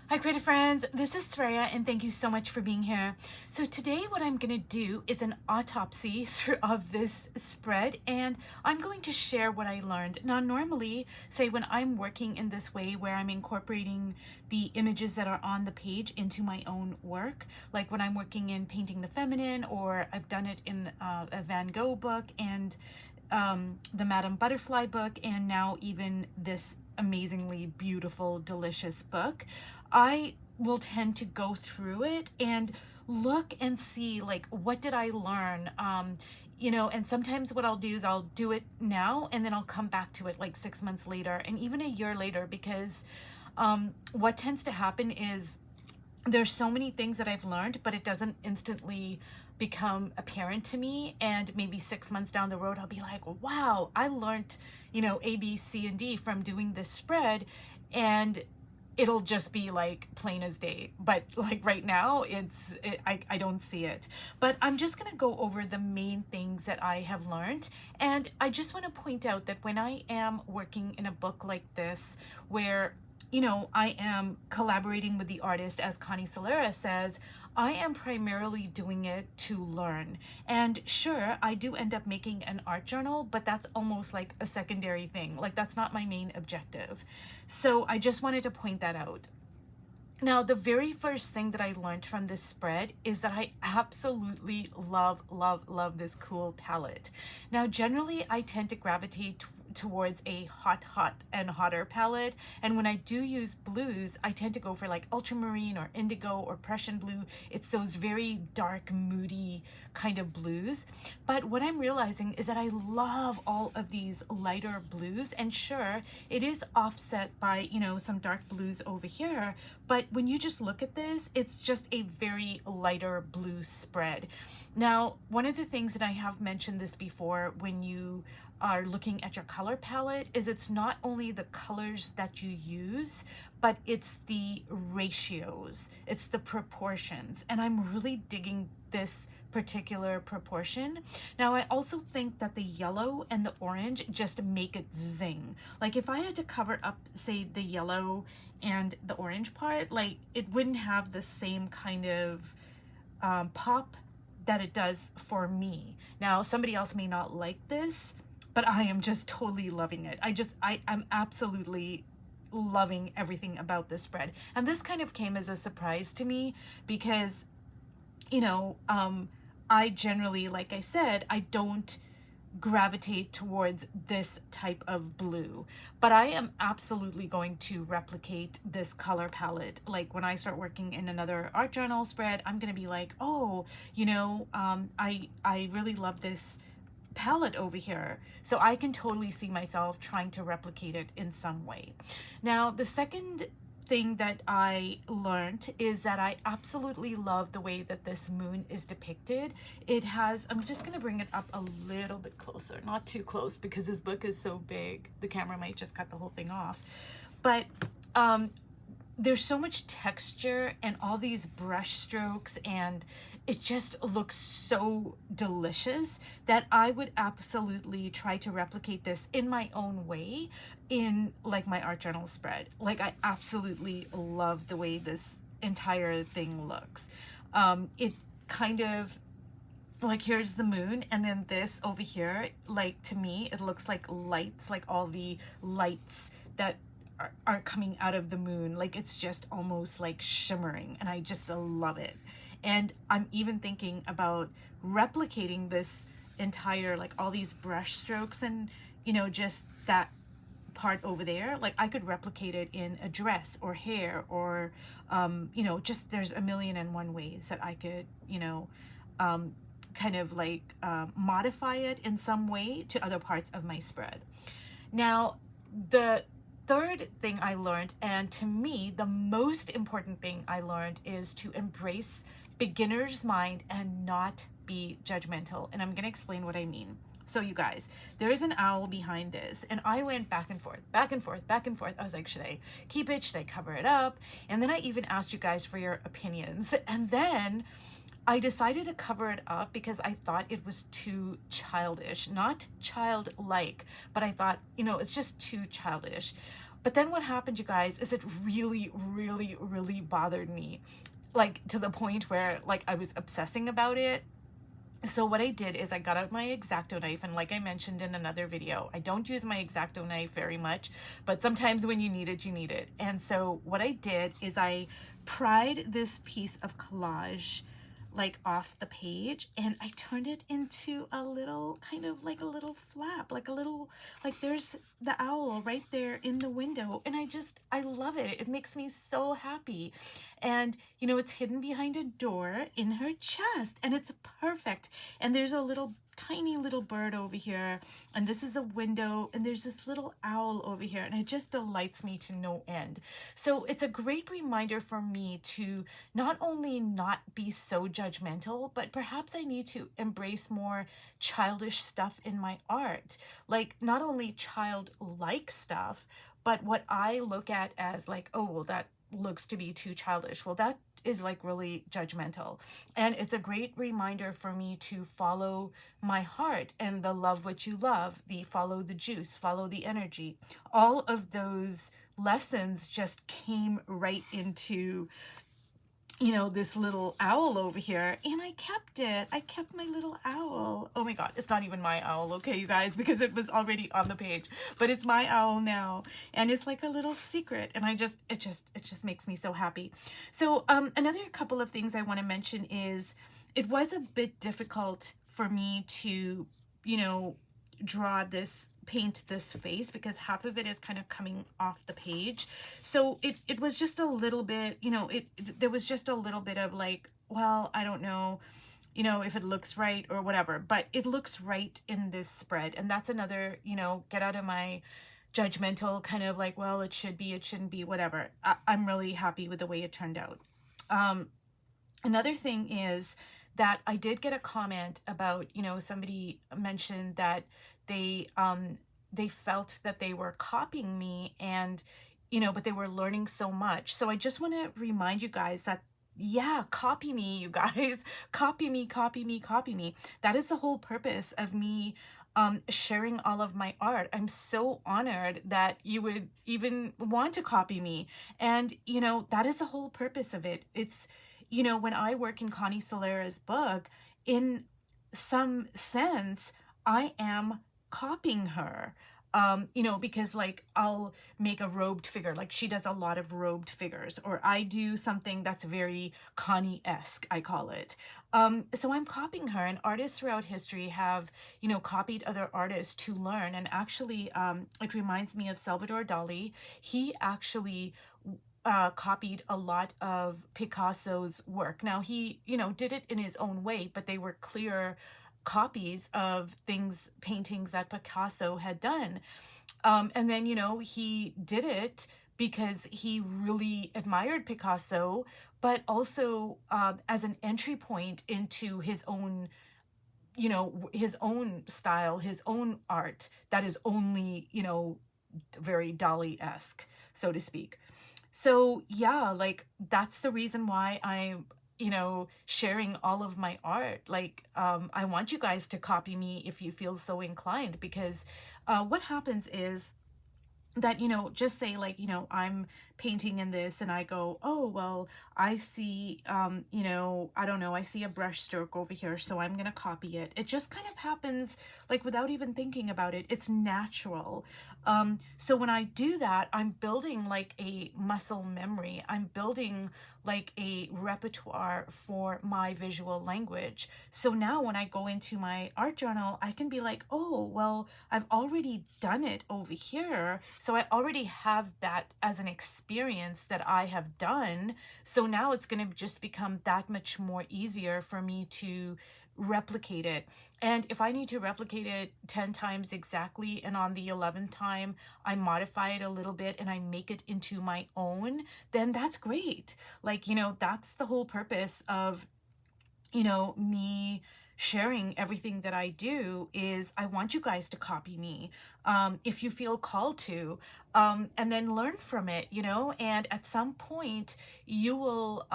Hi creative friends, this is Sreya and thank you so much for being here. So today what I'm going to do is an autopsy of this spread, and I'm going to share what I learned. Now normally, say when I'm working in this way where I'm incorporating the images that are on the page into my own work, like when I'm working in Painting the Feminine, or I've done it in a Van Gogh book and the Madame Butterfly book, and now even this amazingly beautiful, delicious book, I will tend to go through it and look and see, like, what did I learn? And sometimes what I'll do is I'll do it now and then I'll come back to it like 6 months later and even a year later, because what tends to happen is there's so many things that I've learned, but it doesn't instantly become apparent to me. And maybe 6 months down the road, I'll be like, wow, I learned, A, B, C, and D from doing this spread. And it'll just be like plain as day. But like right now, I don't see it. But I'm just going to go over the main things that I have learned. And I just want to point out that when I am working in a book like this, where I am collaborating with the artist, as Connie Solera says, I am primarily doing it to learn. And sure, I do end up making an art journal, but that's almost like a secondary thing. Like, that's not my main objective. So I just wanted to point that out. Now, the very first thing that I learned from this spread is that I absolutely love this cool palette. Now, generally, I tend to gravitate towards a hot and hotter palette, and when I do use blues, I tend to go for like ultramarine or indigo or Prussian blue. It's those very dark, moody kind of blues. But what I'm realizing is that I love all of these lighter blues, and sure, it is offset by some dark blues over here, but when you just look at this, it's just a very lighter blue spread. Now, one of the things, and I have mentioned this before, when you are looking at your color palette, is it's not only the colors that you use, but it's the ratios, it's the proportions, and I'm really digging this particular proportion. Now, I also think that the yellow and the orange just make it zing. Like, if I had to cover up, say, the yellow and the orange part, like, it wouldn't have the same kind of pop that it does for me. Now, somebody else may not like this, but I am just totally loving it. I'm absolutely loving everything about this spread. And this kind of came as a surprise to me because, I generally, like I said, I don't gravitate towards this type of blue, but I am absolutely going to replicate this color palette. Like, when I start working in another art journal spread, I'm going to be like, oh, I really love this palette over here. So I can totally see myself trying to replicate it in some way. Now, the second thing that I learned is that I absolutely love the way that this moon is depicted. It has, I'm just going to bring it up a little bit closer, not too close because this book is so big, the camera might just cut the whole thing off. But there's so much texture and all these brush strokes, and it just looks so delicious that I would absolutely try to replicate this in my own way in like my art journal spread. Like, I absolutely love the way this entire thing looks. It kind of, like, here's the moon, and then this over here, like, to me, it looks like lights, like all the lights that are coming out of the moon. Like, it's just almost like shimmering, and I just love it. And I'm even thinking about replicating this entire, like, all these brush strokes and, just that part over there. Like, I could replicate it in a dress or hair or, just there's a million and one ways that I could, kind of like modify it in some way to other parts of my spread. Now, the third thing I learned, and to me, the most important thing I learned, is to embrace beginner's mind and not be judgmental. And I'm going to explain what I mean. So you guys, there is an owl behind this, and I went back and forth. I was like, should I keep it? Should I cover it up? And then I even asked you guys for your opinions. And then I decided to cover it up because I thought it was too childish, not childlike, but I thought, it's just too childish. But then what happened, you guys, is it really, really, really bothered me. Like to the point where like I was obsessing about it. So what I did is I got out my X-Acto knife, and like I mentioned in another video, I don't use my X-Acto knife very much, but sometimes when you need it, you need it. And so what I did is I pried this piece of collage like off the page, and I turned it into a little kind of like a little flap, like a little, like there's the owl right there in the window, and I love it. It makes me so happy. And you know, it's hidden behind a door in her chest, and it's perfect. And there's a little tiny little bird over here, and this is a window, and there's this little owl over here, and it just delights me to no end. So it's a great reminder for me to not only not be so judgmental, but perhaps I need to embrace more childish stuff in my art. Like not only childlike stuff, but what I look at as like, oh, well, that looks to be too childish. Well, that is like really judgmental. And it's a great reminder for me to follow my heart and the love what you love, the follow the juice, follow the energy. All of those lessons just came right into, you know, this little owl over here, and I kept it. I kept my little owl. Oh my God, it's not even my owl, okay, you guys, because it was already on the page, but it's my owl now, and it's like a little secret, and it just makes me so happy. So another couple of things I want to mention is it was a bit difficult for me to, you know, paint this face, because half of it is kind of coming off the page. So it was just a little bit, you know, there was just a little bit of like, well, I don't know, you know, if it looks right or whatever, but it looks right in this spread. And that's another, you know, get out of my judgmental kind of like, well, it should be, it shouldn't be, whatever. I'm really happy with the way it turned out. Another thing is that I did get a comment about, you know, somebody mentioned that they felt that they were copying me, and, you know, but they were learning so much. So I just want to remind you guys that, yeah, copy me, you guys. Copy me, copy me, copy me. That is the whole purpose of me sharing all of my art. I'm so honored that you would even want to copy me. And, you know, that is the whole purpose of it. It's, you know, when I work in Connie Solera's book, in some sense, I am copying her. You know, because like I'll make a robed figure, like she does a lot of robed figures, or I do something that's very Connie-esque, I call it. So I'm copying her, and artists throughout history have, you know, copied other artists to learn. And actually, it reminds me of Salvador Dali. He actually copied a lot of Picasso's work. Now he, you know, did it in his own way, but they were clear copies of paintings that Picasso had done. And then, you know, he did it because he really admired Picasso, but also as an entry point into his own, you know, his own style, his own art that is only, you know, very Dali-esque, so to speak. So yeah, like that's the reason why I'm, you know, sharing all of my art. Like, I want you guys to copy me if you feel so inclined, because what happens is that, you know, just say like, you know, I'm painting in this and I go, oh, well, I see, you know, I don't know, I see a brush stroke over here, so I'm going to copy it. It just kind of happens like without even thinking about it. It's natural. So when I do that, I'm building like a muscle memory. I'm building like a repertoire for my visual language. So now when I go into my art journal, I can be like, oh, well, I've already done it over here. So I already have that as an experience that I have done. So now it's going to just become that much more easier for me to replicate it. And if I need to replicate it 10 times exactly, and on the 11th time I modify it a little bit and I make it into my own, then that's great. Like, you know, that's the whole purpose of, you know, me sharing everything that I do is I want you guys to copy me, if you feel called to, and then learn from it, you know, and at some point you will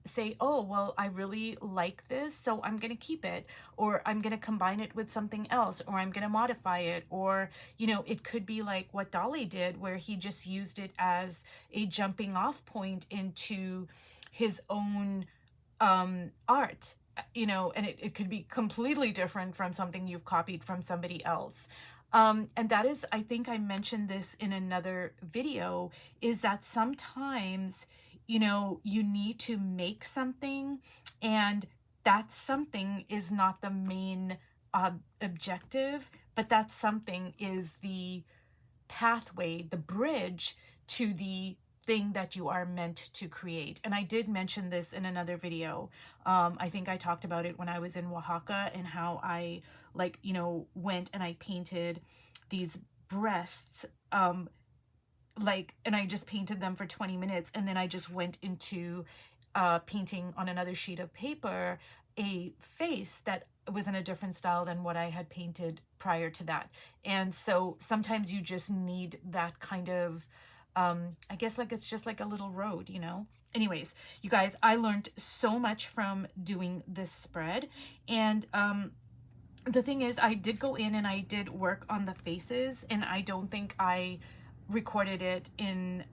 say, oh, well, I really like this, so I'm going to keep it, or I'm going to combine it with something else, or I'm going to modify it, or, you know, it could be like what Dolly did, where he just used it as a jumping off point into his own art, you know, and it could be completely different from something you've copied from somebody else. And that is, I think I mentioned this in another video, is that sometimes, you know, you need to make something, and that something is not the main objective, but that something is the pathway, the bridge to the thing that you are meant to create. And I did mention this in another video. I think I talked about it when I was in Oaxaca, and how I, like, you know, went and I painted these breasts, like, and I just painted them for 20 minutes, and then I just went into painting on another sheet of paper a face that was in a different style than what I had painted prior to that. And so sometimes you just need that kind of, I guess, like, it's just like a little road, you know? Anyways, you guys, I learned so much from doing this spread. And the thing is, I did go in and I did work on the faces, and I don't think I recorded it in,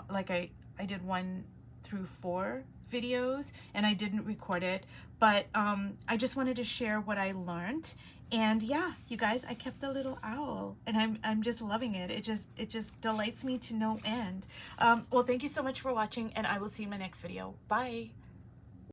like, I did 1 through 4 videos, and I didn't record it, but I just wanted to share what I learned. And yeah, you guys, I kept the little owl, and I'm just loving it. It just delights me to no end. Well, thank you so much for watching, and I will see you in my next video. Bye.